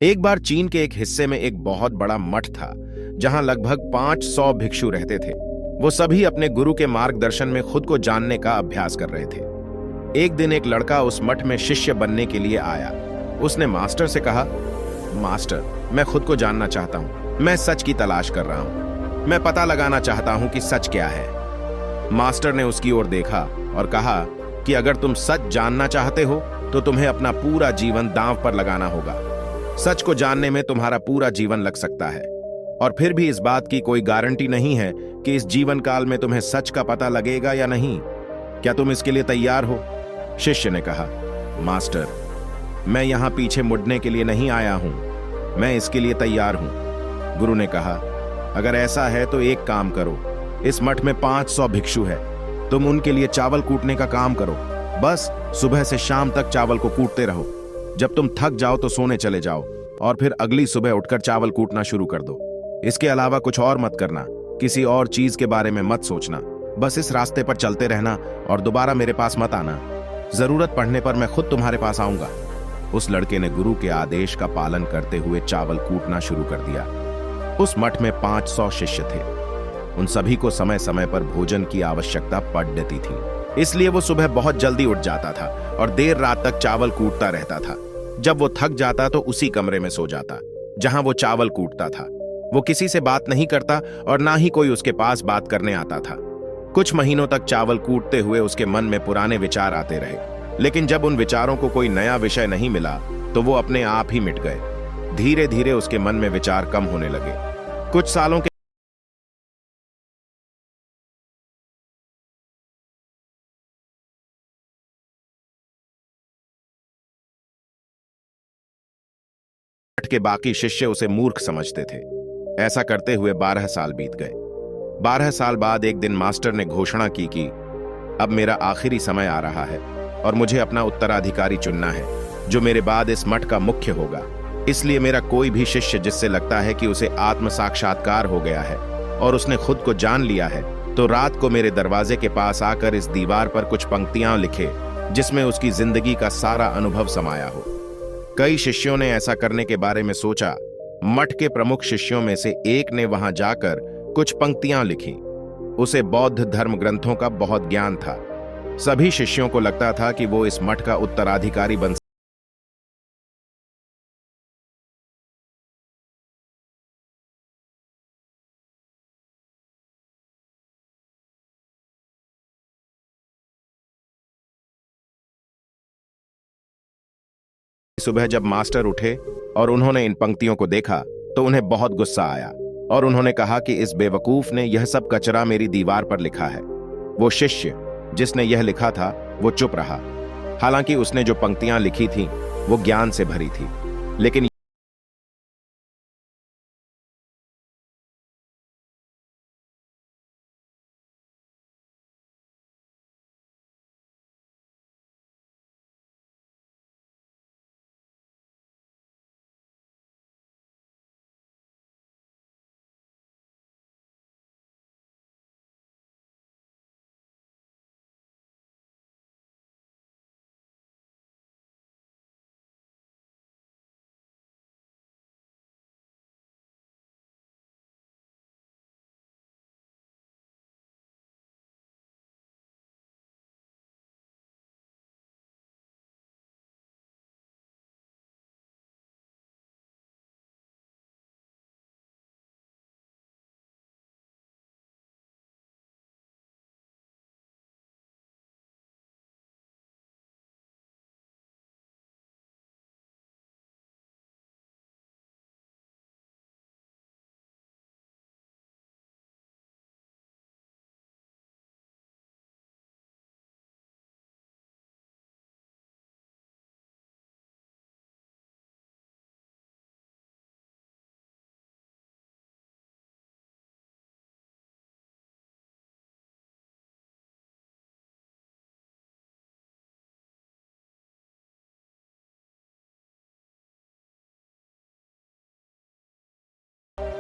एक बार चीन के एक हिस्से में एक बहुत बड़ा मठ था जहां लगभग 500 भिक्षु रहते थे। वो सभी अपने गुरु के मार्गदर्शन में खुद को जानने का अभ्यास कर रहे थे। एक दिन एक लड़का उस मठ में शिष्य बनने के लिए आया। उसने मास्टर से कहा, मास्टर, मैं खुद को जानना चाहता हूं। मैं सच की तलाश कर रहा हूं। मैं पता लगाना चाहता हूं कि सच क्या है। मास्टर ने उसकी ओर देखा और कहा कि अगर तुम सच जानना चाहते हो तो तुम्हें अपना पूरा जीवन दांव पर लगाना होगा। सच को जानने में तुम्हारा पूरा जीवन लग सकता है और फिर भी इस बात की कोई गारंटी नहीं है कि इस जीवन काल में तुम्हें सच का पता लगेगा या नहीं। क्या तुम इसके लिए तैयार हो? शिष्य ने कहा, मास्टर, मैं यहां पीछे मुड़ने के लिए नहीं आया हूं। मैं इसके लिए तैयार हूं। गुरु ने कहा, अगर ऐसा है तो एक काम करो। इस मठ में 500 भिक्षु है। तुम उनके लिए चावल कूटने का काम करो। बस सुबह से शाम तक चावल को कूटते रहो। जब तुम थक जाओ तो सोने चले जाओ और फिर अगली सुबह उठकर चावल कूटना शुरू कर दो। इसके अलावा कुछ और मत करना। किसी और चीज के बारे में मत सोचना। बस इस रास्ते पर चलते रहना और दोबारा मेरे पास मत आना। जरूरत पड़ने पर मैं खुद तुम्हारे पास आऊंगा। उस लड़के ने गुरु के आदेश का पालन करते हुए चावल कूटना शुरू कर दिया। उस मठ में 500 शिष्य थे। उन सभी को समय समय पर भोजन की आवश्यकता पड़ती थी, इसलिए वो सुबह बहुत जल्दी उठ जाता था और देर रात तक चावल कूटता रहता था। जब वो थक जाता तो उसी कमरे में सो जाता जहां वो चावल कूटता था। वो किसी से बात नहीं करता और ना ही कोई उसके पास बात करने आता था। कुछ महीनों तक चावल कूटते हुए उसके मन में पुराने विचार आते रहे, लेकिन जब उन विचारों को कोई नया विषय नहीं मिला तो वो अपने आप ही मिट गए। धीरे धीरे उसके मन में विचार कम होने लगे। कुछ सालों के बाकी शिष्य उसे मूर्ख समझते थे। ऐसा करते हुए 12 साल बीत गए। 12 साल बाद एक दिन मास्टर ने घोषणा की कि अब मेरा आखिरी समय आ रहा है और मुझे अपना उत्तराधिकारी चुनना है जो मेरे बाद इस मठ का मुख्य होगा। इसलिए मेरा कोई भी शिष्य जिससे लगता है कि उसे आत्म साक्षात्कार हो गया है और उसने खुद को जान लिया है, तो रात को मेरे दरवाजे के पास आकर इस दीवार पर कुछ पंक्तियां लिखे जिसमें उसकी जिंदगी का सारा अनुभव समाया हो। कई शिष्यों ने ऐसा करने के बारे में सोचा। मठ के प्रमुख शिष्यों में से एक ने वहां जाकर कुछ पंक्तियां लिखी। उसे बौद्ध धर्म ग्रंथों का बहुत ज्ञान था। सभी शिष्यों को लगता था कि वो इस मठ का उत्तराधिकारी बन सुबह जब मास्टर उठे और उन्होंने इन पंक्तियों को देखा तो उन्हें बहुत गुस्सा आया और उन्होंने कहा कि इस बेवकूफ ने यह सब कचरा मेरी दीवार पर लिखा है। वो शिष्य जिसने यह लिखा था वो चुप रहा। हालांकि उसने जो पंक्तियां लिखी थीं वो ज्ञान से भरी थी, लेकिन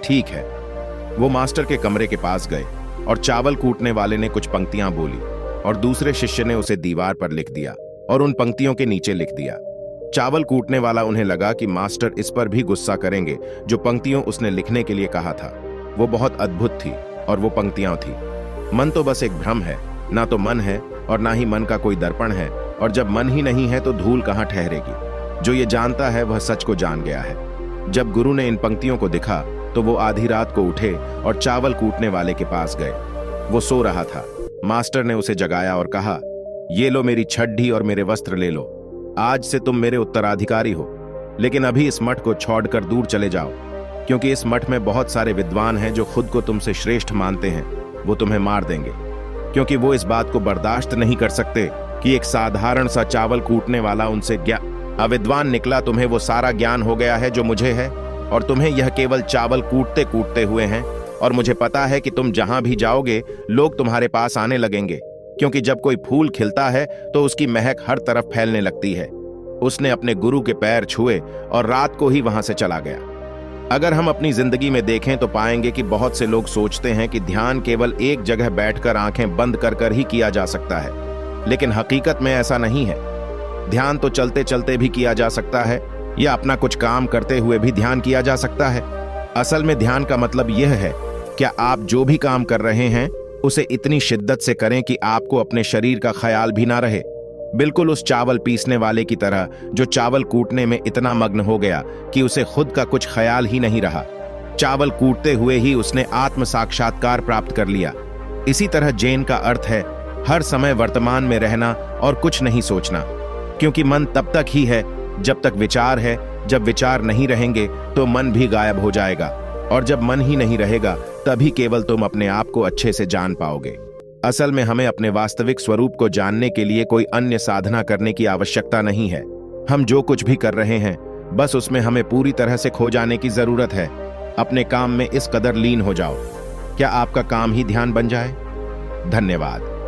ठीक है। वो मास्टर के कमरे के पास गए और चावल कूटने वाले ने कुछ पंक्तियां बोली और दूसरे शिष्य ने उसे दीवार पर लिख दिया और उन पंक्तियों के नीचे लिख दिया, चावल कूटने वाला उन्हें लगा कि मास्टर इस पर भी गुस्सा करेंगे जो पंक्तियों उसने लिखने के लिए कहा था। वो बहुत अद्भुत थी और वो पंक्तियां थी, मन तो बस एक भ्रम है, ना तो मन है और ना ही मन का कोई दर्पण है, और जब मन ही नहीं है तो धूल कहाँ ठहरेगी। जो ये जानता है वह सच को जान गया है। जब गुरु ने इन पंक्तियों को दिखा तो वो आधी रात को उठे और चावल कूटने वाले के पास गए। वो सो रहा था। मास्टर ने उसे जगाया और कहा, ये लो मेरी छड्डी और मेरे वस्त्र ले लो, आज से तुम मेरे उत्तराधिकारी हो। लेकिन अभी इस मठ को छोड़कर दूर चले जाओ, क्योंकि इस मठ में बहुत सारे विद्वान हैं जो खुद को तुमसे श्रेष्ठ मानते हैं। वो तुम्हें मार देंगे, क्योंकि वो इस बात को बर्दाश्त नहीं कर सकते कि एक साधारण सा चावल कूटने वाला उनसे अविद्वान निकला। तुम्हें वो सारा ज्ञान हो गया है जो मुझे है, और तुम्हें यह केवल चावल कूटते कूटते हुए हैं। और मुझे पता है कि तुम जहां भी जाओगे लोग तुम्हारे पास आने लगेंगे, क्योंकि जब कोई फूल खिलता है तो उसकी महक हर तरफ फैलने लगती है। उसने अपने गुरु के पैर छुए और रात को ही वहां से चला गया। अगर हम अपनी जिंदगी में देखें तो पाएंगे कि बहुत से लोग सोचते हैं कि ध्यान केवल एक जगह बैठकर आंखें बंद कर कर ही किया जा सकता है, लेकिन हकीकत में ऐसा नहीं है। ध्यान तो चलते चलते भी किया जा सकता है, या अपना कुछ काम करते हुए भी ध्यान किया जा सकता है। असल में ध्यान का मतलब यह है, क्या आप जो भी काम कर रहे हैं उसे इतनी शिद्दत से करें कि आपको अपने शरीर का ख्याल भी ना रहे। बिल्कुल उस चावल पीसने वाले की तरह जो चावल कूटने में इतना मग्न हो गया कि उसे खुद का कुछ ख्याल ही नहीं रहा। चावल कूटते हुए ही उसने आत्म साक्षात्कार प्राप्त कर लिया। इसी तरह जैन का अर्थ है हर समय वर्तमान में रहना और कुछ नहीं सोचना, क्योंकि मन तब तक ही है जब तक विचार है। जब विचार नहीं रहेंगे तो मन भी गायब हो जाएगा, और जब मन ही नहीं रहेगा तभी केवल तुम अपने आप को अच्छे से जान पाओगे। असल में हमें अपने वास्तविक स्वरूप को जानने के लिए कोई अन्य साधना करने की आवश्यकता नहीं है। हम जो कुछ भी कर रहे हैं बस उसमें हमें पूरी तरह से खो जाने की जरूरत है। अपने काम में इस कदर लीन हो जाओ, क्या आपका काम ही ध्यान बन जाए। धन्यवाद।